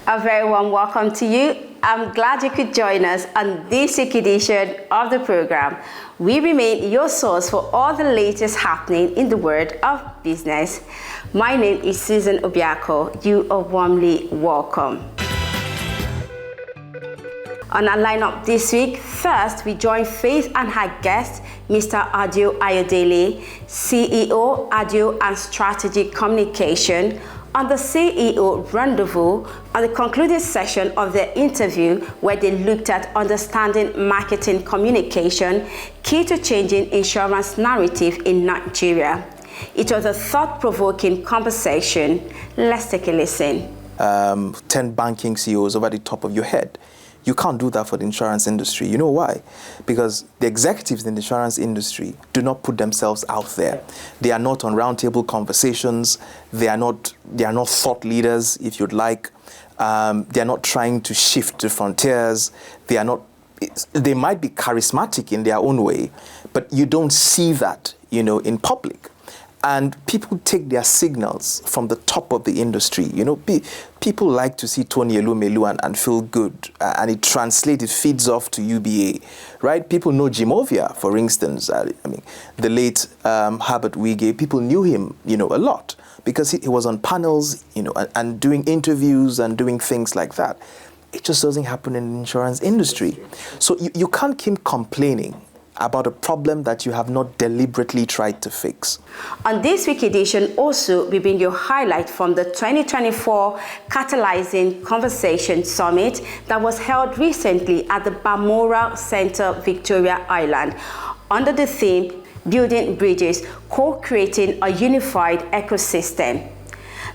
A very warm welcome to you. I'm glad you could join us on this week's edition of the program. We remain your source for all the latest happening in the world of business. My name is Susan Obiako. You are warmly welcome. On our lineup this week, first we join Faith and her guest, Mr. Adio Ayodele, CEO, Adio and Strategic Communication, on the CEO Rendezvous, on the concluding session of their interview where they looked at understanding marketing communication, key to changing insurance narrative in Nigeria. It was a thought-provoking conversation. Let's take a listen. 10 banking CEOs over the top of your head. You can't do that for the insurance industry. You know why? Because the executives in the insurance industry do not put themselves out there. They are not on roundtable conversations. They are not thought leaders, if you'd like. They are not trying to shift the frontiers. They might be charismatic in their own way, but you don't see that, in public. And people take their signals from the top of the industry. People like to see Tony Elumelu and feel good, and it translates, it feeds off to UBA, right? People know Jimovia, for instance. The late Herbert Wige, people knew him, a lot because he was on panels, and doing interviews and doing things like that. It just doesn't happen in the insurance industry. So you can't keep complaining about a problem that you have not deliberately tried to fix. On this week's edition, also, we bring you a highlight from the 2024 Catalyzing Conversation Summit that was held recently at the Balmoral Center, Victoria Island, under the theme, Building Bridges, Co-Creating a Unified Ecosystem.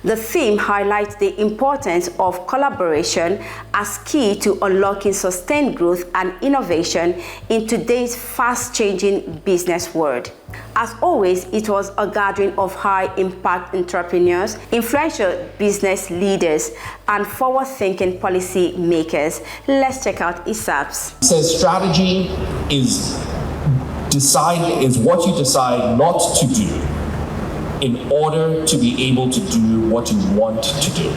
The theme highlights the importance of collaboration as key to unlocking sustained growth and innovation in today's fast-changing business world. As always, it was a gathering of high-impact entrepreneurs, influential business leaders, and forward-thinking policy makers. Let's check out ISAPS. It says strategy is what you decide not to do in order to be able to do what you want to do.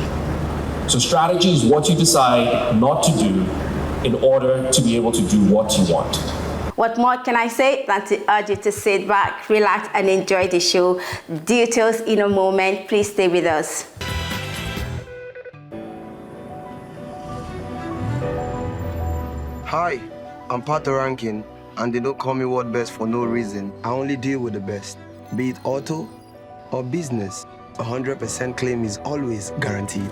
So strategy is what you decide not to do in order to be able to do what you want. What more can I say than to urge you to sit back, relax, and enjoy the show. Details in a moment. Please stay with us. Hi, I'm Pat Rankin, and they don't call me World Best for no reason. I only deal with the best, be it auto or business. 100% claim is always guaranteed.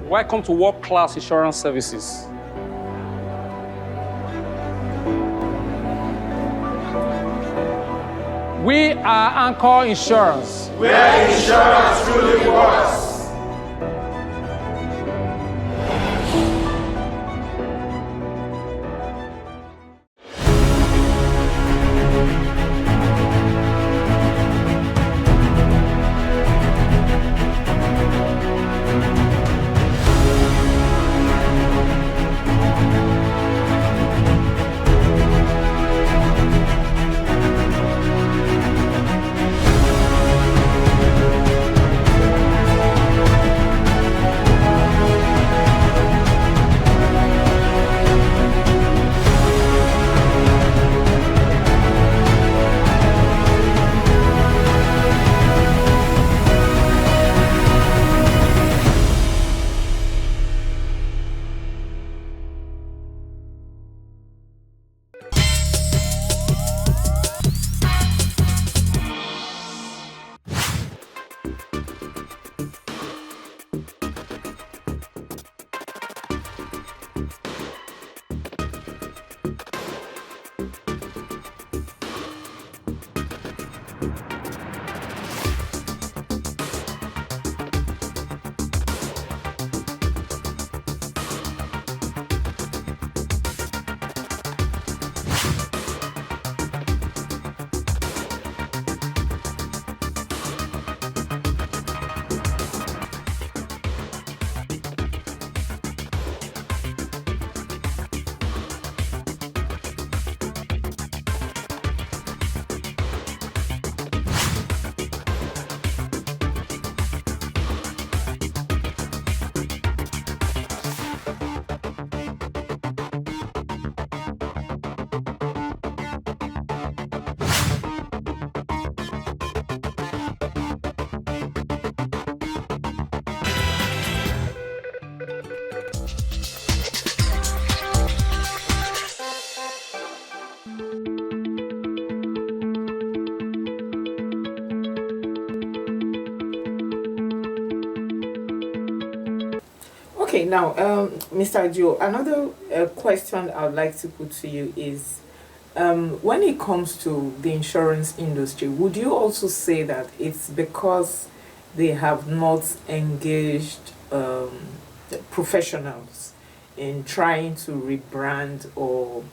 Welcome to world-class insurance services. We are Anchor Insurance, where insurance truly works. Okay, now, Mr. Joe, another question I would like to put to you is, when it comes to the insurance industry, would you also say that it's because they have not engaged professionals in trying to rebrand or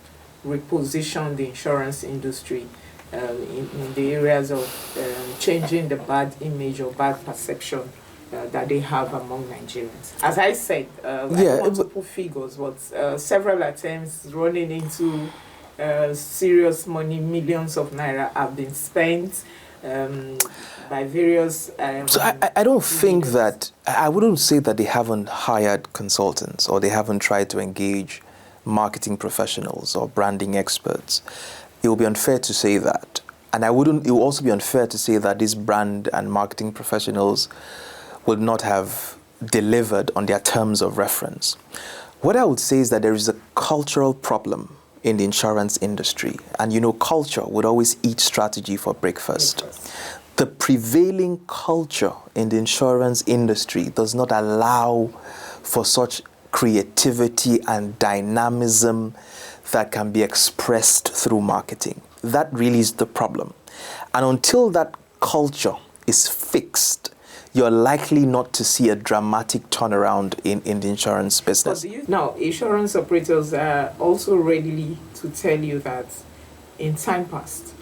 reposition the insurance industry in the areas of changing the bad image or bad perception that they have among Nigerians? As I said, I don't want to put figures, but several attempts running into serious money, millions of naira have been spent by various... so I don't think that, I wouldn't say that they haven't hired consultants or they haven't tried to engage marketing professionals or branding experts. It would be unfair to say that. And it would also be unfair to say that these brand and marketing professionals would not have delivered on their terms of reference. What I would say is that there is a cultural problem in the insurance industry. And you know, culture would always eat strategy for breakfast. The prevailing culture in the insurance industry does not allow for such creativity and dynamism that can be expressed through marketing. That really is the problem. And until that culture is fixed, you're likely not to see a dramatic turnaround in the insurance business. Now, insurance operators are also ready to tell you that in time past,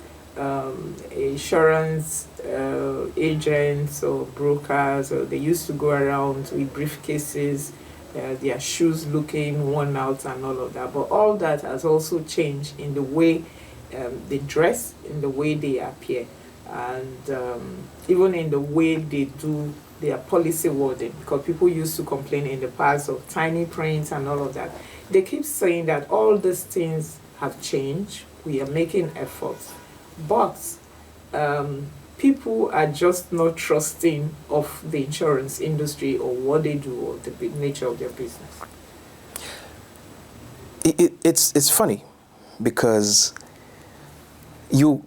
insurance agents or brokers, they used to go around with briefcases, their shoes looking worn out and all of that. But all that has also changed in the way they dress, in the way they appear, and even in the way they do their policy wording, because people used to complain in the past of tiny prints and all of that. They keep saying that all these things have changed, we are making efforts, but people are just not trusting of the insurance industry or what they do or the nature of their business. It's funny because you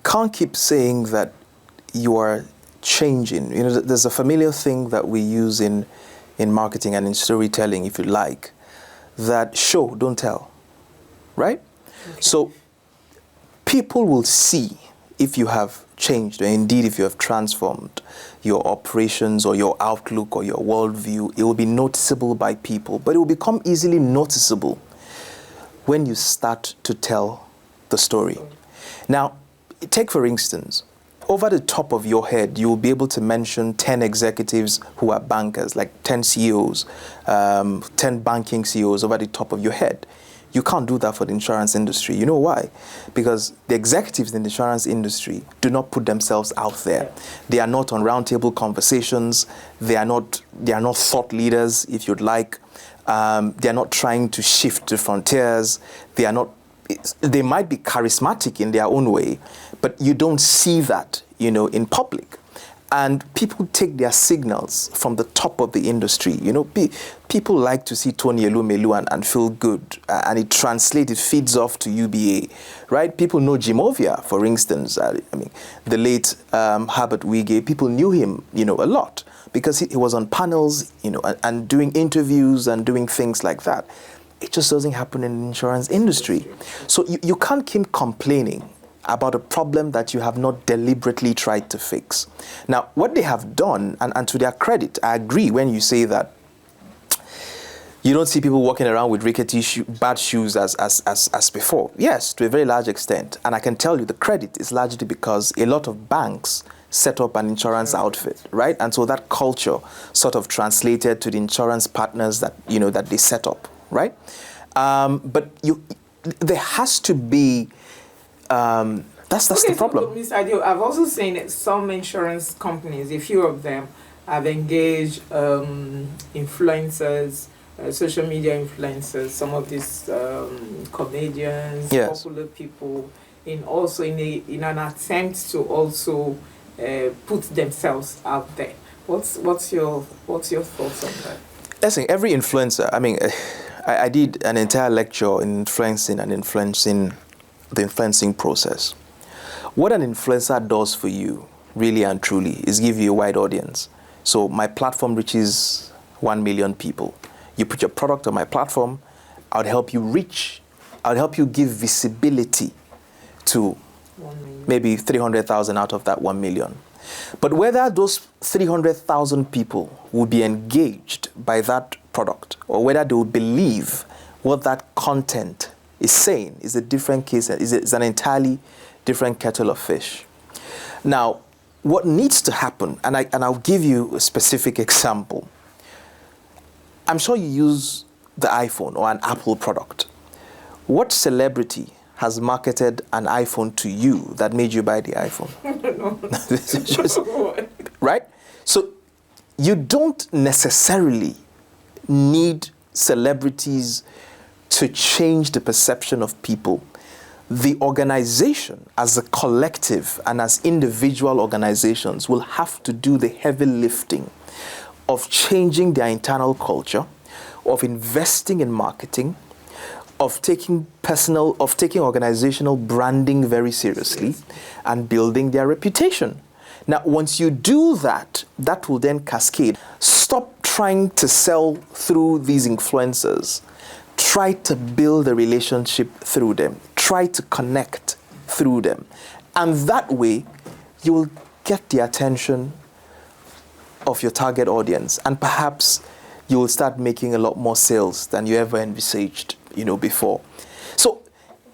can't keep saying that you are changing. You know, there's a familiar thing that we use in marketing and in storytelling, if you like, that show, don't tell, right? Okay. So people will see if you have changed, or indeed if you have transformed your operations or your outlook or your worldview. It will be noticeable by people, but it will become easily noticeable when you start to tell the story. Now, take for instance, over the top of your head, you will be able to mention 10 executives who are bankers, like 10 CEOs, 10 banking CEOs over the top of your head. You can't do that for the insurance industry. You know why? Because the executives in the insurance industry do not put themselves out there. They are not on roundtable conversations. They are not thought leaders, if you'd like. They are not trying to shift the frontiers. They might be charismatic in their own way, but you don't see that, you know, in public. And people take their signals from the top of the industry. You know, people like to see Tony Elumelu and feel good, and it translates, it feeds off to UBA, right? People know Jim Ovia, for instance. I mean, the late Herbert Wigge, people knew him, you know, a lot because he was on panels, you know, and doing interviews and doing things like that. It just doesn't happen in the insurance industry. So you can't keep complaining about a problem that you have not deliberately tried to fix. Now, what they have done, and to their credit, I agree when you say that you don't see people walking around with rickety bad shoes as before. Yes, to a very large extent. And I can tell you the credit is largely because a lot of banks set up an insurance outfit, right? And so that culture sort of translated to the insurance partners that, you know, that they set up, right? But there has to be, that's the problem. So, Mr. Adio, I've also seen that some insurance companies, a few of them, have engaged influencers, social media influencers, some of these comedians, yes, popular people, in an attempt to also put themselves out there. What's your thoughts on that? Listen, every influencer, I mean, I did an entire lecture in the influencing process. What an influencer does for you, really and truly, is give you a wide audience. So my platform reaches 1 million people. You put your product on my platform, I'd help you reach, I'd help you give visibility to maybe 300,000 out of that 1 million. But whether those 300,000 people will be engaged by that product or whether they will believe what that content is saying is a different case, is an entirely different kettle of fish. Now, what needs to happen, and I'll give you a specific example. I'm sure you use the iPhone or an Apple product. What celebrity has marketed an iPhone to you that made you buy the iPhone? Right? So you don't necessarily need celebrities to change the perception of people. The organization as a collective and as individual organizations will have to do the heavy lifting of changing their internal culture, of investing in marketing, of taking organizational branding very seriously and building their reputation. Now, once you do that, that will then cascade. Stop trying to sell through these influencers. Try to build a relationship through them. Try to connect through them. And that way, you will get the attention of your target audience. And perhaps you will start making a lot more sales than you ever envisaged, before. So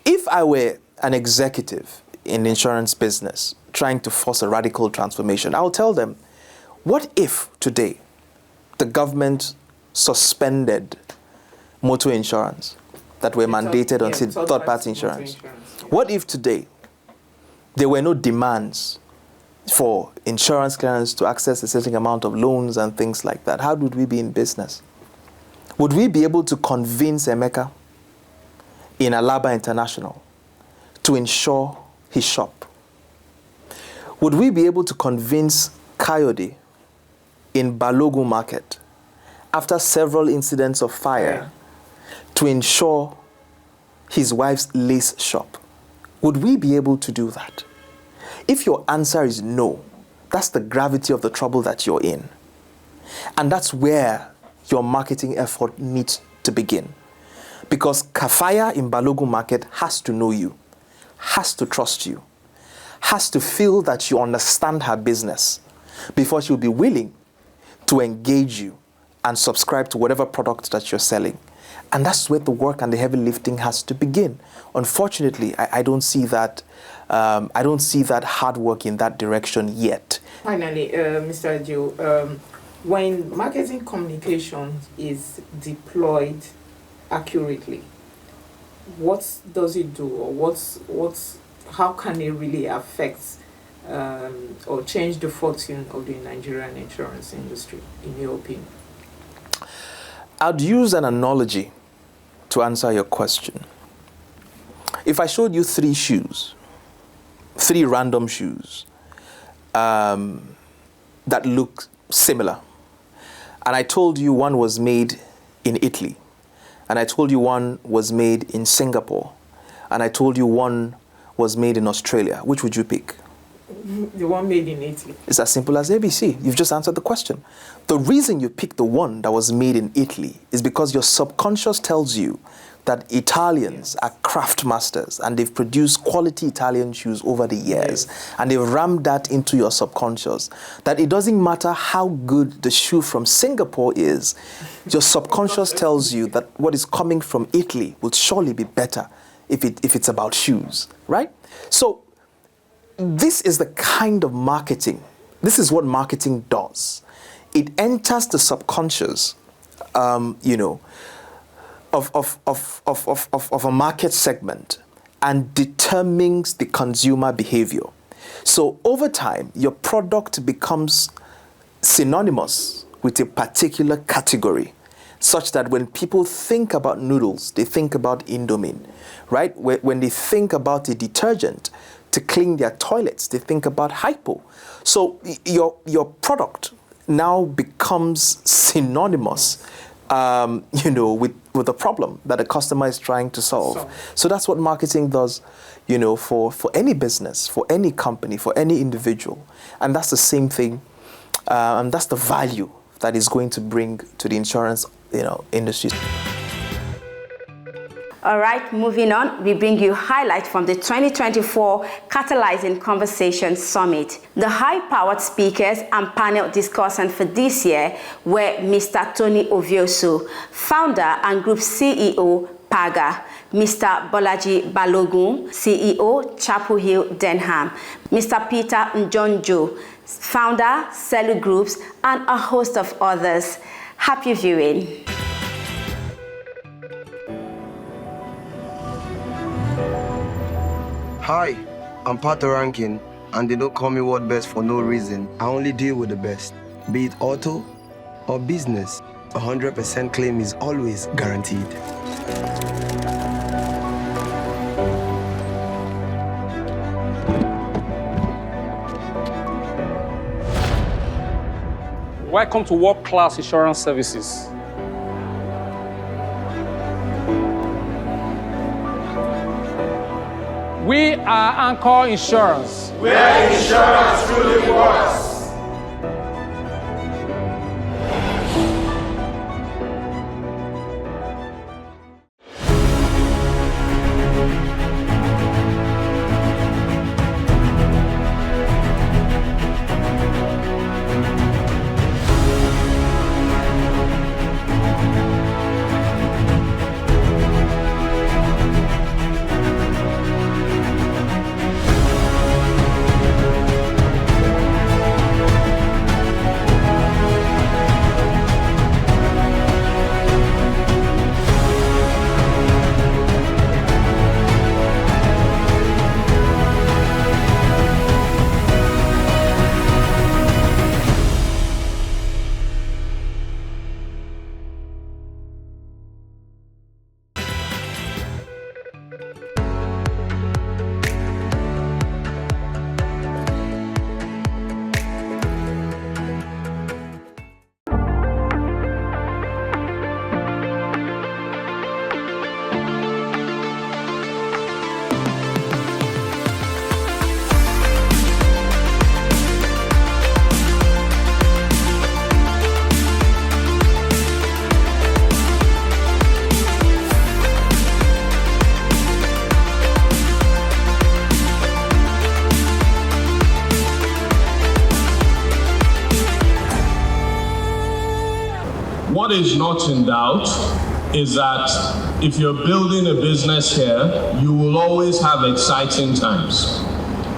if I were an executive in the insurance business trying to force a radical transformation, I will tell them, what if today the government suspended motor insurance that were mandated on third-party insurance? What if today there were no demands for insurance clients to access a certain amount of loans and things like that? How would we be in business? Would we be able to convince Emeka in Alaba International to insure his shop? Would we be able to convince Kayode in Balogun Market, after several incidents of fire, to insure his wife's lace shop? Would we be able to do that? If your answer is no, that's the gravity of the trouble that you're in. And that's where your marketing effort needs to begin. Because Kafaya in Balogun Market has to know you, has to trust you, has to feel that you understand her business before she'll be willing to engage you and subscribe to whatever product that you're selling. And that's where the work and the heavy lifting has to begin. Unfortunately, I don't see that. I don't see that hard work in that direction yet. Finally, Mr. Joe, when marketing communication is deployed accurately, what does it do, or how can it really affect or change the fortune of the Nigerian insurance industry, in your opinion? I'd use an analogy to answer your question. If I showed you 3 shoes, 3 random shoes that look similar, and I told you one was made in Italy, and I told you one was made in Singapore, and I told you one was made in Australia, which would you pick? The one made in Italy. It's as simple as ABC. You've just answered the question. The reason you picked the one that was made in Italy is because your subconscious tells you that Italians are craft masters and they've produced quality Italian shoes over the years, and they've rammed that into your subconscious, that it doesn't matter how good the shoe from Singapore is, your subconscious tells you that what is coming from Italy will surely be better if it's about shoes, right? So this is the kind of marketing. This is what marketing does. It enters the subconscious, of a market segment and determines the consumer behavior. So over time, your product becomes synonymous with a particular category, such that when people think about noodles, they think about Indomie, right? When they think about a detergent to clean their toilets, they think about Hypo. So your product now becomes synonymous, with the problem that the customer is trying to solve. So that's what marketing does, for any business, for any company, for any individual. And that's the same thing, and that's the value that is going to bring to the insurance industries. All right, moving on, we bring you highlights from the 2024 Catalyzing Conversation Summit. The high-powered speakers and panel discussants for this year were Mr. Tony Ovioso, founder and group CEO, Paga, Mr. Bolaji Balogun, CEO, Chapel Hill, Denham, Mr. Peter Njonjo, founder, Celu Groups, and a host of others. Happy viewing. Hi, I'm Pat Rankin, and they don't call me World Best for no reason. I only deal with the best. Be it auto or business, 100% claim is always guaranteed. Welcome to world-class insurance services. We are Anchor Insurance. Where insurance truly works. What is not in doubt is that if you're building a business here, you will always have exciting times.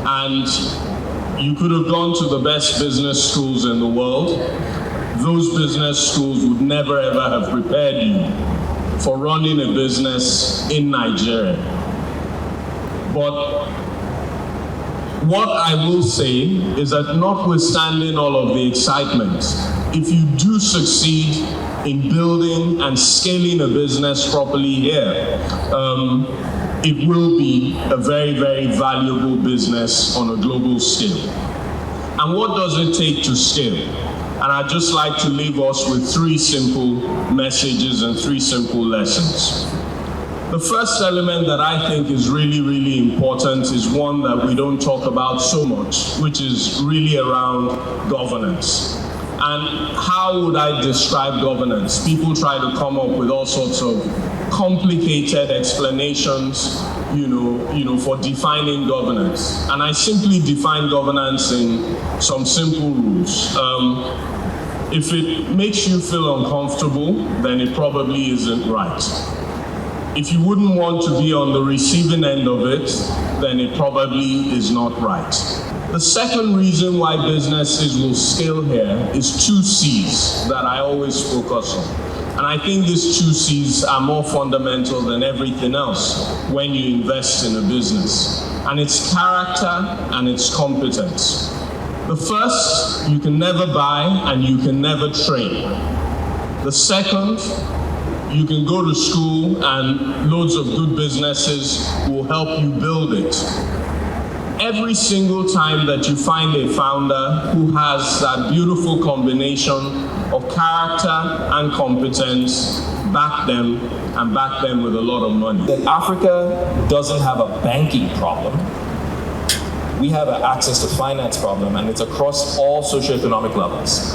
And you could have gone to the best business schools in the world. Those business schools would never ever have prepared you for running a business in Nigeria. But what I will say is that notwithstanding all of the excitement, if you do succeed in building and scaling a business properly here, it will be a very, very valuable business on a global scale. And what does it take to scale? And I'd just like to leave us with three simple messages and three simple lessons. The first element that I think is really, really important is one that we don't talk about so much, which is really around governance. And how would I describe governance? People try to come up with all sorts of complicated explanations, for defining governance. And I simply define governance in some simple rules. If it makes you feel uncomfortable, then it probably isn't right. If you wouldn't want to be on the receiving end of it, then it probably is not right. The second reason why businesses will scale here is 2 C's that I always focus on. And I think these 2 C's are more fundamental than everything else when you invest in a business. And it's character and it's competence. The first, you can never buy and you can never train. The second, you can go to school and loads of good businesses will help you build it. Every single time that you find a founder who has that beautiful combination of character and competence, back them and back them with a lot of money. That Africa doesn't have a banking problem. We have an access to finance problem, and it's across all socioeconomic levels.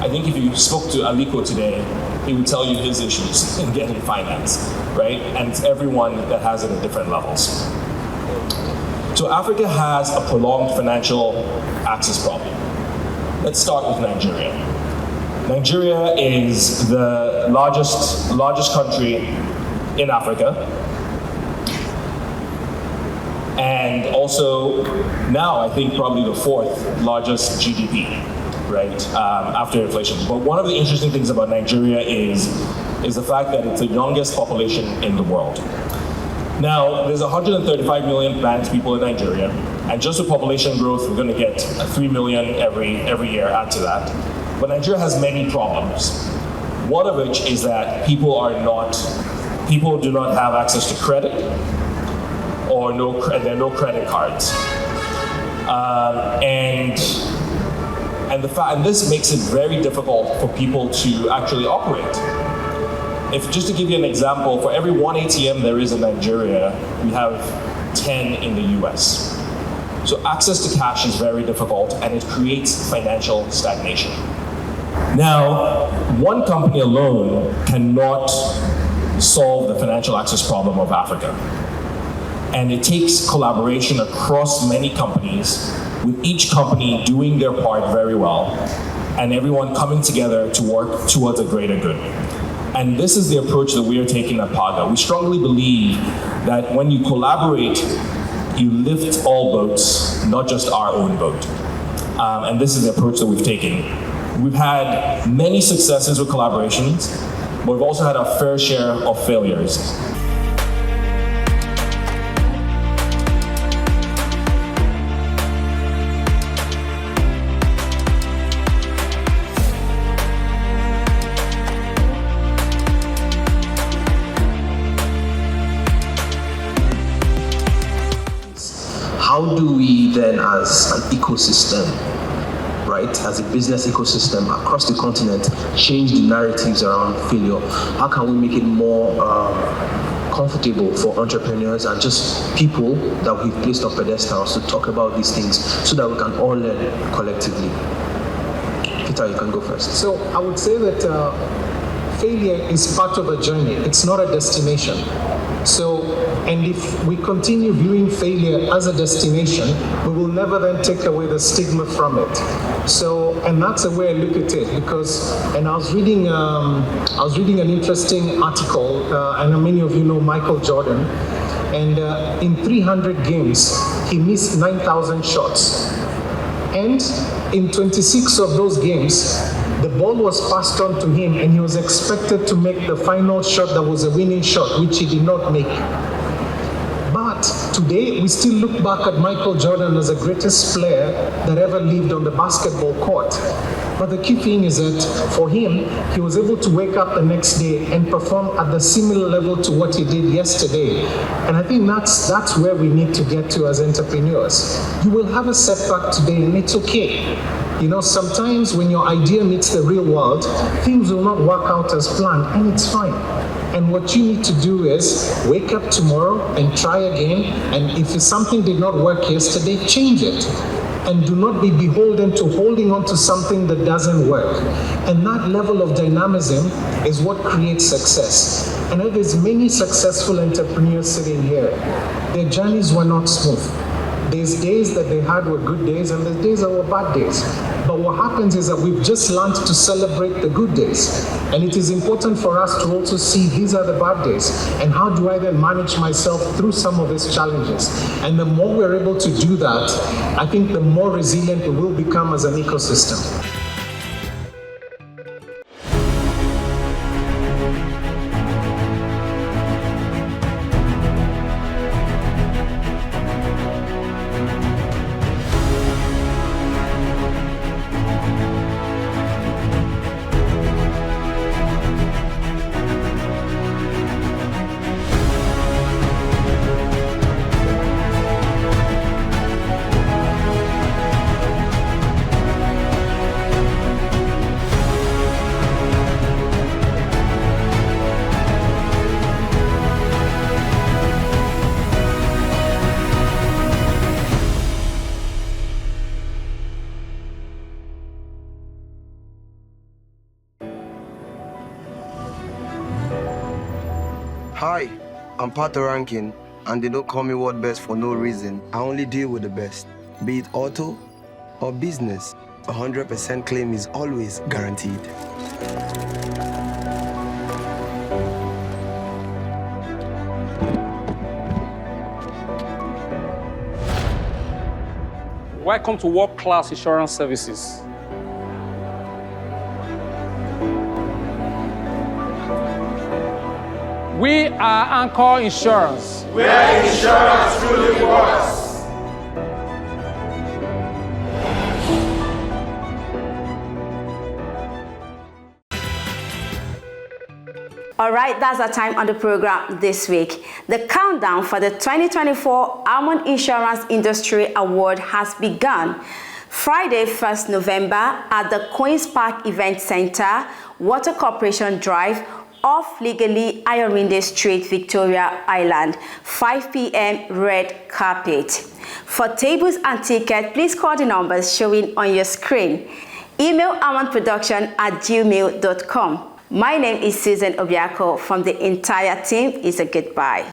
I think if you spoke to Aliko today, he would tell you his issues in getting finance, right? And it's everyone that has it at different levels. So Africa has a prolonged financial access problem. Let's start with Nigeria. Nigeria is the largest country in Africa, and also now I think probably the fourth largest GDP, right, after inflation. But one of the interesting things about Nigeria is the fact that it's the youngest population in the world. Now, there's 135 million planned people in Nigeria, and just with population growth, we're going to get 3 million every year add to that. But Nigeria has many problems. One of which is that people do not have access to credit, or there are no credit cards, and this makes it very difficult for people to actually operate. Just to give you an example, for every one ATM there is in Nigeria, we have 10 in the US. So access to cash is very difficult, and it creates financial stagnation. Now, one company alone cannot solve the financial access problem of Africa. And it takes collaboration across many companies, with each company doing their part very well, and everyone coming together to work towards a greater good. And this is the approach that we are taking at PAGA. We strongly believe that when you collaborate, you lift all boats, not just our own boat. And this is the approach that we've taken. We've had many successes with collaborations, but we've also had our fair share of failures. How do we then, as an ecosystem, right, as a business ecosystem across the continent, change the narratives around failure? How can we make it more comfortable for entrepreneurs and just people that we've placed on pedestals to talk about these things so that we can all learn collectively? Peter, you can go first. So I would say that failure is part of a journey. It's not a destination. So, and if we continue viewing failure as a destination, we will never then take away the stigma from it. So, and that's the way I look at it, because, and I was reading an interesting article, and many of you know Michael Jordan, and in 300 games, he missed 9,000 shots. And in 26 of those games, the ball was passed on to him, and he was expected to make the final shot that was a winning shot, which he did not make. But today, we still look back at Michael Jordan as the greatest player that ever lived on the basketball court. But the key thing is that for him, he was able to wake up the next day and perform at the similar level to what he did yesterday. And I think that's where we need to get to as entrepreneurs. You will have a setback today, and it's okay. You know, sometimes when your idea meets the real world, things will not work out as planned, and it's fine. And what you need to do is wake up tomorrow and try again. And if something did not work yesterday, change it. And do not be beholden to holding on to something that doesn't work. And that level of dynamism is what creates success. And there's many successful entrepreneurs sitting here. Their journeys were not smooth. There's days that they had were good days, and there's days that were bad days. But what happens is that we've just learned to celebrate the good days. And it is important for us to also see these are the bad days. And how do I then manage myself through some of these challenges? And the more we're able to do that, I think the more resilient we will become as an ecosystem. Hi, I'm Pato Rankin, and they don't call me World Best for no reason. I only deal with the best. Be it auto or business, 100% claim is always guaranteed. Welcome to world-class insurance services. We are Anchor Insurance, where insurance truly works. All right, that's our time on the program this week. The countdown for the 2024 Almond Insurance Industry Award has begun. Friday, 1st November at the Queen's Park Event Center, Water Corporation Drive, off Legally Ayorinde Street, Victoria Island, 5 p.m. red carpet. For tables and tickets, please call the numbers showing on your screen. Email almondproduction@gmail.com. My name is Susan Obiako. From the entire team, it's a goodbye.